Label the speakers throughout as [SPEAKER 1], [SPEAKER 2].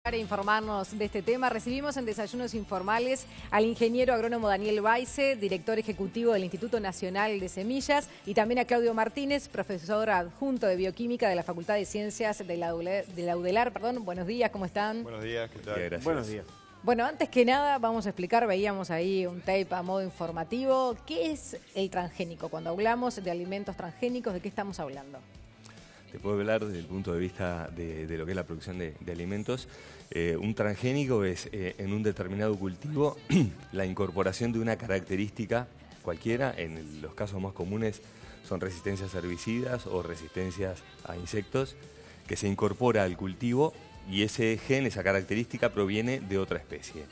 [SPEAKER 1] Para informarnos de este tema, recibimos en Desayunos Informales al ingeniero agrónomo Daniel Baize, director ejecutivo del Instituto Nacional de Semillas, y también a Claudio Martínez, profesor adjunto de Bioquímica de la Facultad de Ciencias de la UDELAR. Buenos días, ¿cmo están?
[SPEAKER 2] Buenos días, ¿qué tal?
[SPEAKER 3] Gracias.
[SPEAKER 2] Buenos días.
[SPEAKER 1] Bueno, antes que nada vamos a explicar, veíamos ahí un tape a modo informativo. ¿Qué es el transgénico? Cuando hablamos de alimentos transgénicos, ¿de qué estamos hablando?
[SPEAKER 3] Te puedo hablar desde el punto de vista de lo que es la producción de alimentos. Un transgénico es en un determinado cultivo la incorporación de una característica cualquiera. En los casos más comunes son resistencias a herbicidas o resistencias a insectos, que se incorpora al cultivo y ese gen, esa característica, proviene de otra especie.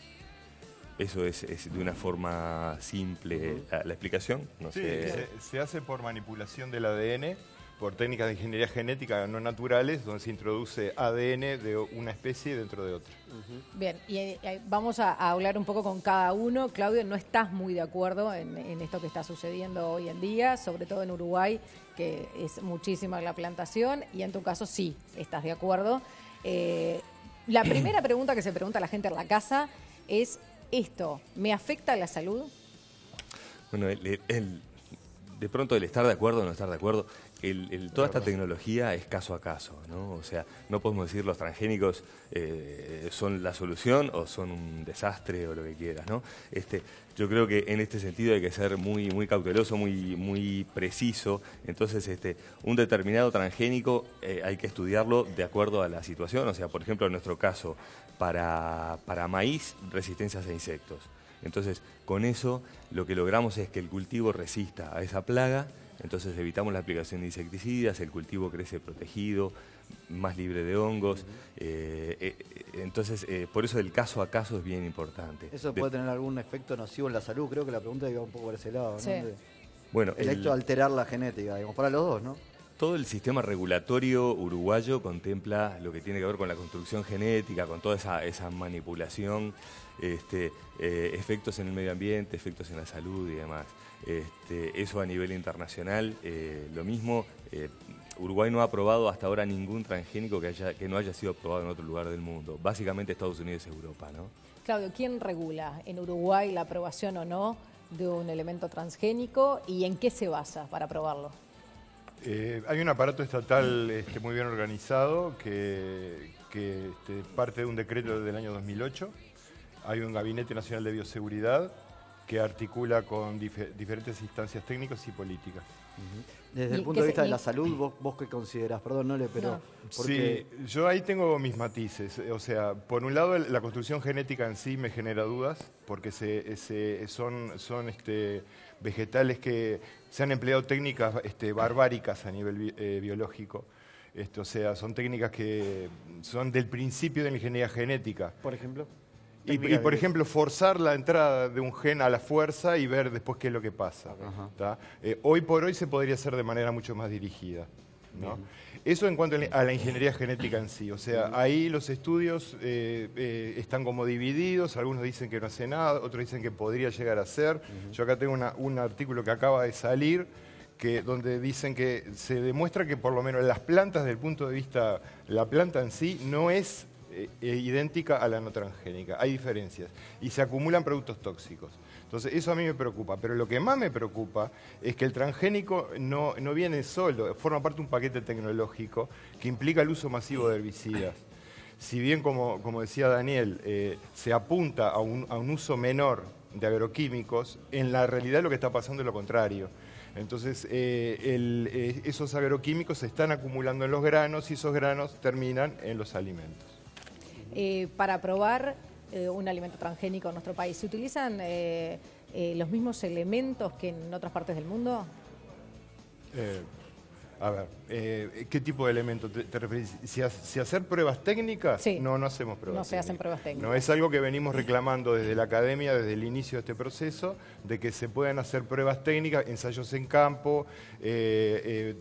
[SPEAKER 3] Eso es de una forma simple la explicación. No sé.
[SPEAKER 2] Se hace por manipulación del ADN, por técnicas de ingeniería genética no naturales, donde se introduce ADN de una especie dentro de otra.
[SPEAKER 1] Bien, y vamos a hablar un poco con cada uno. Claudio, no estás muy de acuerdo en esto que está sucediendo hoy en día, sobre todo en Uruguay, que es muchísima la plantación, y en tu caso sí, estás de acuerdo. La primera pregunta que se pregunta a la gente en la casa es, ¿esto me afecta a la salud?
[SPEAKER 3] Bueno, de pronto el estar de acuerdo o no estar de acuerdo, toda esta tecnología es caso a caso, ¿no? O sea, no podemos decir los transgénicos son la solución o son un desastre o lo que quieras, ¿no? Yo creo que en este sentido hay que ser muy cauteloso, muy preciso. Entonces, un determinado transgénico hay que estudiarlo de acuerdo a la situación. O sea, por ejemplo, en nuestro caso, para maíz, resistencias a insectos. Entonces, con eso lo que logramos es que el cultivo resista a esa plaga, entonces evitamos la aplicación de insecticidas, el cultivo crece protegido, más libre de hongos. Entonces, por eso el caso a caso es bien importante.
[SPEAKER 4] ¿Eso puede tener algún efecto nocivo en la salud? Creo que la pregunta iba un poco por ese lado, ¿no?
[SPEAKER 1] Sí.
[SPEAKER 3] Bueno,
[SPEAKER 4] el hecho de alterar la genética, digamos, para los dos, ¿no?
[SPEAKER 3] Todo el sistema regulatorio uruguayo contempla lo que tiene que ver con la construcción genética, con toda esa manipulación, efectos en el medio ambiente, efectos en la salud y demás. Eso a nivel internacional, lo mismo. Uruguay no ha aprobado hasta ahora ningún transgénico que no haya sido aprobado en otro lugar del mundo. Básicamente Estados Unidos y Europa, ¿no?
[SPEAKER 1] Claudio, ¿quién regula en Uruguay la aprobación o no de un elemento transgénico y en qué se basa para aprobarlo?
[SPEAKER 2] Hay un aparato estatal muy bien organizado que parte de un decreto del año 2008. Hay un Gabinete Nacional de Bioseguridad que articula con diferentes instancias técnicas y políticas.
[SPEAKER 4] Desde el punto de vista de la salud, ¿vos qué considerás? Perdón, Nole, pero...
[SPEAKER 1] No.
[SPEAKER 4] Porque...
[SPEAKER 2] Sí, yo ahí tengo mis matices. O sea, por un lado, la construcción genética en sí me genera dudas, porque son vegetales que se han empleado técnicas barbáricas a nivel biológico. O sea, son técnicas que son del principio de la ingeniería genética.
[SPEAKER 4] Por ejemplo...
[SPEAKER 2] Y por ejemplo, forzar la entrada de un gen a la fuerza y ver después qué es lo que pasa. Hoy por hoy se podría hacer de manera mucho más dirigida, ¿no? Eso en cuanto a la ingeniería genética en sí. O sea, ahí los estudios están como divididos. Algunos dicen que no hace nada, otros dicen que podría llegar a ser. Yo acá tengo un artículo que acaba de salir, donde dicen que se demuestra que por lo menos las plantas, desde el punto de vista, la planta en sí no es idéntica a la no transgénica, hay diferencias y se acumulan productos tóxicos. Entonces eso a mí me preocupa, pero lo que más me preocupa es que el transgénico no viene solo, forma parte de un paquete tecnológico que implica el uso masivo de herbicidas. Si bien, como decía Daniel, se apunta a un uso menor de agroquímicos, en la realidad lo que está pasando es lo contrario. Entonces, esos agroquímicos se están acumulando en los granos y esos granos terminan en los alimentos.
[SPEAKER 1] Para probar un alimento transgénico en nuestro país, ¿se utilizan los mismos elementos que en otras partes del mundo?
[SPEAKER 2] A ver, ¿qué tipo de elementos te referís? Si hacer pruebas técnicas,
[SPEAKER 1] sí.
[SPEAKER 2] No hacemos pruebas técnicas.
[SPEAKER 1] No se hacen pruebas técnicas.
[SPEAKER 2] No, es algo que venimos reclamando desde la academia, desde el inicio de este proceso, de que se puedan hacer pruebas técnicas, ensayos en campo,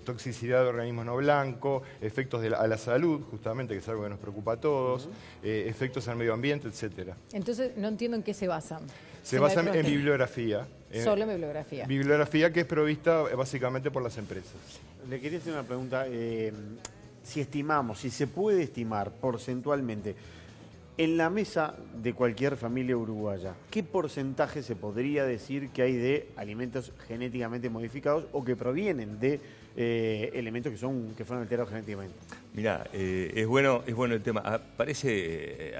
[SPEAKER 2] toxicidad de organismos no blancos, efectos a la salud, justamente, que es algo que nos preocupa a todos, efectos al medio ambiente, etcétera.
[SPEAKER 1] Entonces, no entiendo en qué se basan.
[SPEAKER 2] Se basan en bibliografía.
[SPEAKER 1] Solo en bibliografía.
[SPEAKER 2] Bibliografía que es provista básicamente por las empresas.
[SPEAKER 5] Le quería hacer una pregunta. Si estimamos, si se puede estimar porcentualmente, En la mesa de cualquier familia uruguaya, ¿qué porcentaje se podría decir que hay de alimentos genéticamente modificados o que provienen de elementos que fueron alterados genéticamente?
[SPEAKER 3] Mirá, es bueno el tema. Parece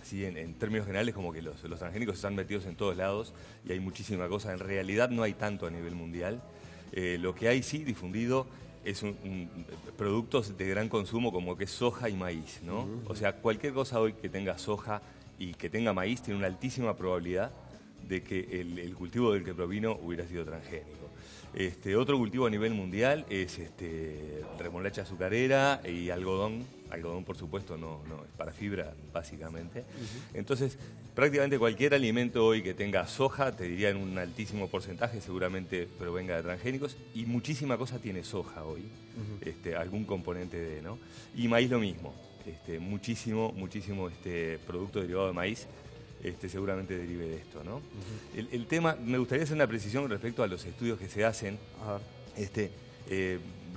[SPEAKER 3] así en términos generales como que los transgénicos están metidos en todos lados y hay muchísima cosa. En realidad no hay tanto a nivel mundial. Lo que hay sí difundido es productos de gran consumo como que es soja y maíz, ¿no? O sea, cualquier cosa hoy que tenga soja y que tenga maíz tiene una altísima probabilidad de que el cultivo del que provino hubiera sido transgénico. Otro cultivo a nivel mundial es remolacha azucarera y algodón. Algodón, por supuesto, no es para fibra, básicamente. Entonces, prácticamente cualquier alimento hoy que tenga soja, te diría en un altísimo porcentaje, seguramente provenga de transgénicos. Y muchísima cosa tiene soja hoy, algún componente de, ¿no? Y maíz lo mismo. Muchísimo producto derivado de maíz. Seguramente derive de esto, ¿no? El tema, me gustaría hacer una precisión respecto a los estudios que se hacen.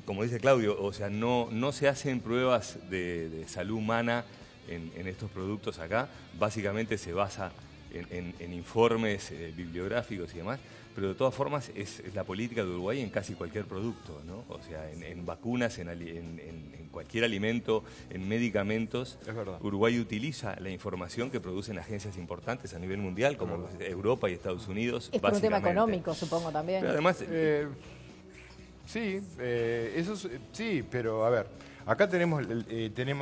[SPEAKER 3] Como dice Claudio, o sea, no se hacen pruebas de salud humana en estos productos acá. Básicamente se basa en informes bibliográficos y demás, pero de todas formas es la política de Uruguay en casi cualquier producto, ¿no? O sea, en vacunas, en cualquier alimento, en medicamentos.
[SPEAKER 2] Es verdad.
[SPEAKER 3] Uruguay utiliza la información que producen agencias importantes a nivel mundial, como Europa y Estados Unidos.
[SPEAKER 1] Es por un tema económico, supongo, también.
[SPEAKER 3] Pero además,
[SPEAKER 2] sí, sí, pero a ver, acá tenemos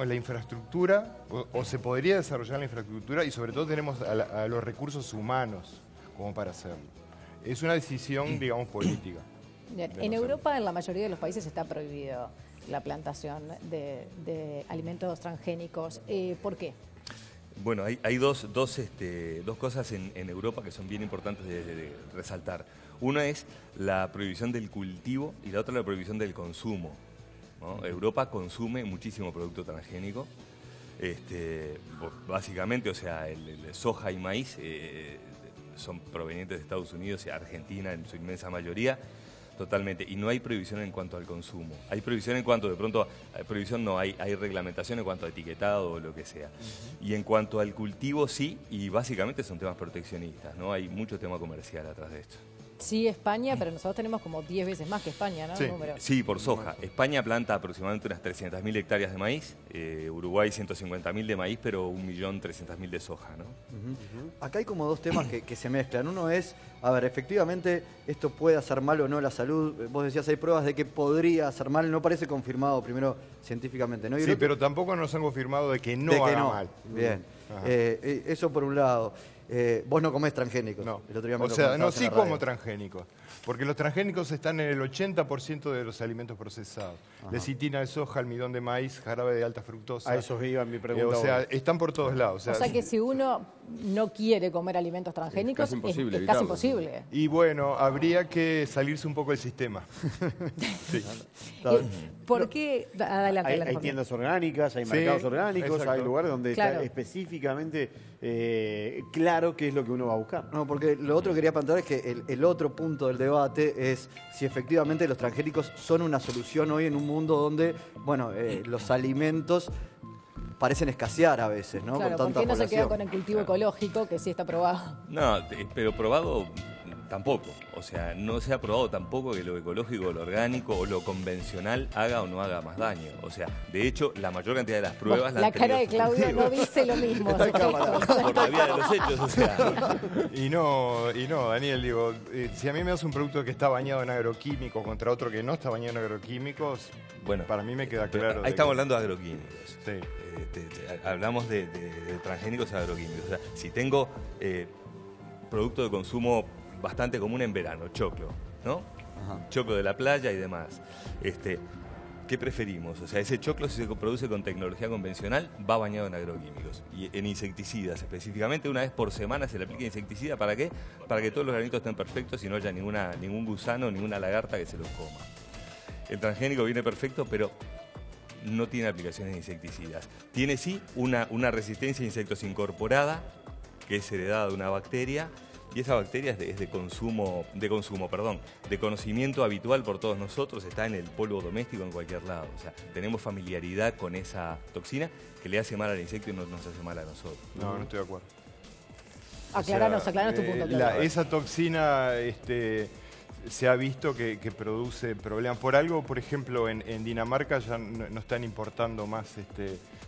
[SPEAKER 2] la infraestructura, o se podría desarrollar la infraestructura, y sobre todo tenemos a los recursos humanos como para hacerlo. Es una decisión, digamos, política.
[SPEAKER 1] Bien. En Europa, en la mayoría de los países, está prohibido la plantación de alimentos transgénicos. ¿Por qué?
[SPEAKER 3] Bueno, hay dos cosas en Europa que son bien importantes de resaltar. Una es la prohibición del cultivo y la otra la prohibición del consumo, ¿no? Europa consume muchísimo producto transgénico. Básicamente, o sea, el soja y maíz son provenientes de Estados Unidos y Argentina en su inmensa mayoría. Totalmente, y no hay prohibición en cuanto al consumo. Hay prohibición en cuanto, de pronto, hay reglamentación en cuanto a etiquetado o lo que sea. Y en cuanto al cultivo, sí, y básicamente son temas proteccionistas, ¿no? Hay mucho tema comercial atrás de esto.
[SPEAKER 1] Sí, España, pero nosotros tenemos como 10 veces más que España, ¿no?
[SPEAKER 2] Sí,
[SPEAKER 3] sí, por soja. España planta aproximadamente unas 300.000 hectáreas de maíz, Uruguay 150.000 de maíz, pero 1.300.000 de soja, ¿no?
[SPEAKER 4] Acá hay como dos temas que se mezclan. Uno es, a ver, efectivamente, esto puede hacer mal o no la salud. Vos decías, hay pruebas de que podría hacer mal, no parece confirmado primero científicamente, ¿no?
[SPEAKER 2] Sí, pero tampoco nos han confirmado de que no haga mal.
[SPEAKER 4] Bien, eso por un lado. Vos no comés transgénicos.
[SPEAKER 2] No.
[SPEAKER 4] El otro día me
[SPEAKER 2] o
[SPEAKER 4] lo
[SPEAKER 2] sea, no,
[SPEAKER 4] comentabas en
[SPEAKER 2] sí
[SPEAKER 4] la radio.
[SPEAKER 2] como transgénicos. Porque los transgénicos están en el 80% de los alimentos procesados. Lecitina de soja, almidón de maíz, jarabe de alta fructosa.
[SPEAKER 5] A eso iba mi pregunta.
[SPEAKER 2] O sea, están por todos lados.
[SPEAKER 1] O sea que si uno no quiere comer alimentos transgénicos,
[SPEAKER 6] casi imposible
[SPEAKER 1] es casi
[SPEAKER 6] evitarlo.
[SPEAKER 1] imposible.
[SPEAKER 2] Y bueno, habría que salirse un poco del sistema. Sí.
[SPEAKER 1] ¿Por qué? Adelante,
[SPEAKER 5] Hay
[SPEAKER 1] adelante.
[SPEAKER 5] tiendas orgánicas, hay
[SPEAKER 2] Sí,
[SPEAKER 5] mercados orgánicos,
[SPEAKER 2] exacto.
[SPEAKER 5] hay lugares donde
[SPEAKER 1] Claro.
[SPEAKER 5] está específicamente claro qué es lo que uno va a buscar.
[SPEAKER 4] No, porque lo otro que quería plantear es que el otro punto del debate es si efectivamente los transgénicos son una solución hoy en un mundo donde, bueno, los alimentos parecen escasear a veces, ¿no?
[SPEAKER 1] Claro,
[SPEAKER 4] con
[SPEAKER 1] ¿por
[SPEAKER 4] tanta
[SPEAKER 1] qué no se
[SPEAKER 4] población.
[SPEAKER 1] queda con el cultivo ecológico, que sí está probado?
[SPEAKER 3] No, pero probado tampoco. O sea, no se ha probado tampoco que lo ecológico, lo orgánico o lo convencional haga o no haga más daño. O sea, de hecho, la mayor cantidad de las pruebas...
[SPEAKER 1] La cara de Claudio no dice lo mismo.
[SPEAKER 4] Está en cámara.
[SPEAKER 3] Por la vía de los hechos, o sea...
[SPEAKER 2] Y no, Daniel, digo, si a mí me das un producto que está bañado en agroquímicos contra otro que no está bañado en agroquímicos,
[SPEAKER 3] Bueno,
[SPEAKER 2] para mí me queda claro.
[SPEAKER 3] Ahí estamos hablando de agroquímicos.
[SPEAKER 2] Sí.
[SPEAKER 3] Hablamos de transgénicos a agroquímicos. O sea, si tengo producto de consumo bastante común en verano, choclo, ¿no? Choclo de la playa y demás. ¿Qué preferimos? O sea, ese choclo, si se produce con tecnología convencional, va bañado en agroquímicos. Y en insecticidas específicamente, una vez por semana se le aplica insecticida. ¿Para qué? Para que todos los granitos estén perfectos y no haya ningún gusano, ninguna lagarta que se los coma. El transgénico viene perfecto, pero no tiene aplicaciones de insecticidas. Tiene sí una resistencia a insectos incorporada, que es heredada de una bacteria, Y esa bacteria es de conocimiento habitual por todos nosotros, está en el polvo doméstico en cualquier lado. O sea, tenemos familiaridad con esa toxina que le hace mal al insecto y no nos hace mal a nosotros.
[SPEAKER 2] No, no estoy de acuerdo.
[SPEAKER 1] Aclaranos tu punto. Claro.
[SPEAKER 2] Esa toxina se ha visto que produce problemas. Por algo, por ejemplo, en Dinamarca ya no están importando más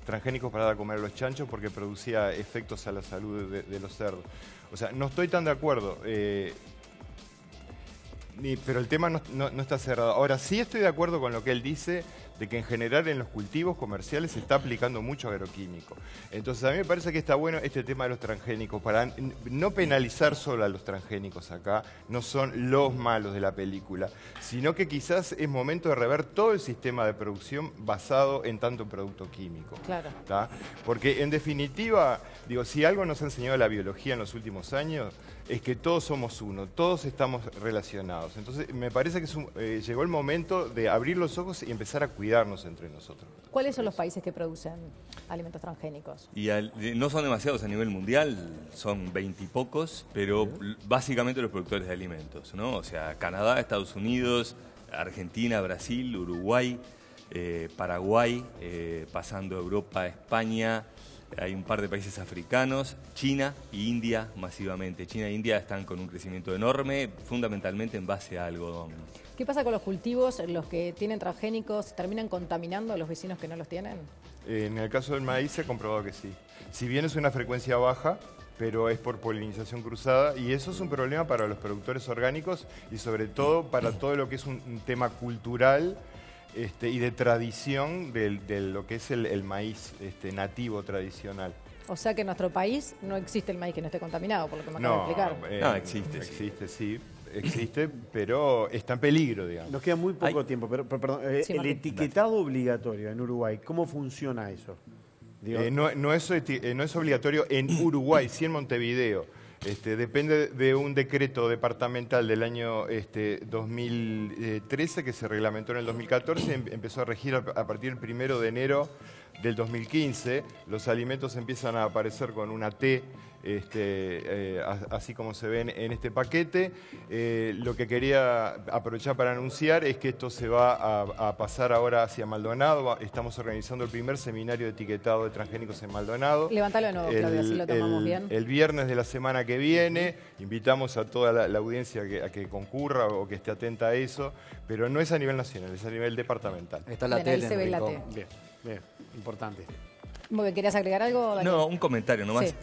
[SPEAKER 2] transgénicos para dar a comer a los chanchos porque producía efectos a la salud de los cerdos. O sea, no estoy tan de acuerdo, pero el tema no está cerrado. Ahora, sí estoy de acuerdo con lo que él dice, de que en general en los cultivos comerciales se está aplicando mucho agroquímico. Entonces a mí me parece que está bueno este tema de los transgénicos, para no penalizar solo a los transgénicos acá, no son los malos de la película, sino que quizás es momento de rever todo el sistema de producción basado en tanto producto químico.
[SPEAKER 1] Claro.
[SPEAKER 2] ¿Tá? Porque en definitiva, digo, si algo nos ha enseñado la biología en los últimos años, es que todos somos uno, todos estamos relacionados. Entonces me parece que llegó el momento de abrir los ojos y empezar a cuidarnos entre nosotros.
[SPEAKER 1] ¿Cuáles son los países que producen alimentos transgénicos?
[SPEAKER 3] Y no son demasiados a nivel mundial, son 20 y pocos, pero básicamente los productores de alimentos, ¿no? O sea, Canadá, Estados Unidos, Argentina, Brasil, Uruguay, Paraguay, pasando Europa, España. Hay un par de países africanos, China e India masivamente. China e India están con un crecimiento enorme, fundamentalmente en base a algodón.
[SPEAKER 1] ¿Qué pasa con los cultivos? ¿Los que tienen transgénicos terminan contaminando a los vecinos que no los tienen?
[SPEAKER 2] En el caso del maíz se ha comprobado que sí. Si bien es una frecuencia baja, pero es por polinización cruzada y eso es un problema para los productores orgánicos y sobre todo para todo lo que es un tema cultural y de tradición de lo que es el maíz nativo tradicional.
[SPEAKER 1] O sea que en nuestro país no existe el maíz que no esté contaminado, por lo que me acabo de explicar.
[SPEAKER 3] No, existe.
[SPEAKER 2] Existe, sí. Existe, pero está en peligro, digamos.
[SPEAKER 5] Nos queda muy poco tiempo, pero perdón,
[SPEAKER 1] Sí,
[SPEAKER 5] el
[SPEAKER 1] Martín.
[SPEAKER 5] etiquetado obligatorio en Uruguay, ¿cómo funciona eso? Digo,
[SPEAKER 2] No es obligatorio en Uruguay, sí en Montevideo. Depende de un decreto departamental del año 2013 que se reglamentó en el 2014 y empezó a regir a partir del 1 de enero del 2015. Los alimentos empiezan a aparecer con una T, así como se ven en este paquete. Lo que quería aprovechar para anunciar es que esto se va a pasar ahora hacia Maldonado. Estamos organizando el primer seminario de etiquetado de transgénicos en Maldonado.
[SPEAKER 1] Levántalo de nuevo, Claudia, así lo tomamos bien.
[SPEAKER 2] El viernes de la semana que viene. Invitamos a toda la audiencia a que concurra o que esté atenta a eso, pero no es a nivel nacional, es a nivel departamental.
[SPEAKER 4] Está la
[SPEAKER 1] Bien, ahí
[SPEAKER 4] tele,
[SPEAKER 1] se ve la
[SPEAKER 4] Enrico.
[SPEAKER 1] T.
[SPEAKER 5] bien, importante.
[SPEAKER 1] Muy bien, ¿querías agregar algo, Daniel?
[SPEAKER 3] No, un comentario nomás.
[SPEAKER 1] Sí.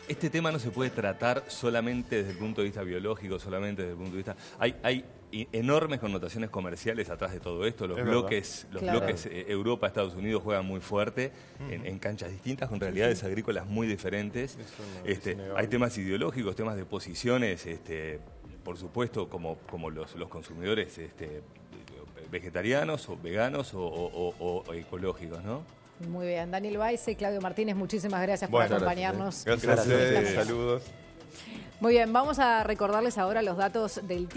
[SPEAKER 3] Este tema no se puede tratar solamente desde el punto de vista biológico, solamente desde el punto de vista... Hay enormes connotaciones comerciales atrás de todo esto. Los bloques Europa, Estados Unidos juegan muy fuerte en canchas distintas, con realidades agrícolas muy diferentes. Hay temas ideológicos, temas de posiciones, por supuesto, como los consumidores vegetarianos o veganos o ecológicos, ¿no?
[SPEAKER 1] Muy bien. Daniel Baise, Claudio Martínez, muchísimas gracias por acompañarnos.
[SPEAKER 2] Gracias a ustedes, saludos.
[SPEAKER 1] Muy bien, vamos a recordarles ahora los datos del tiempo.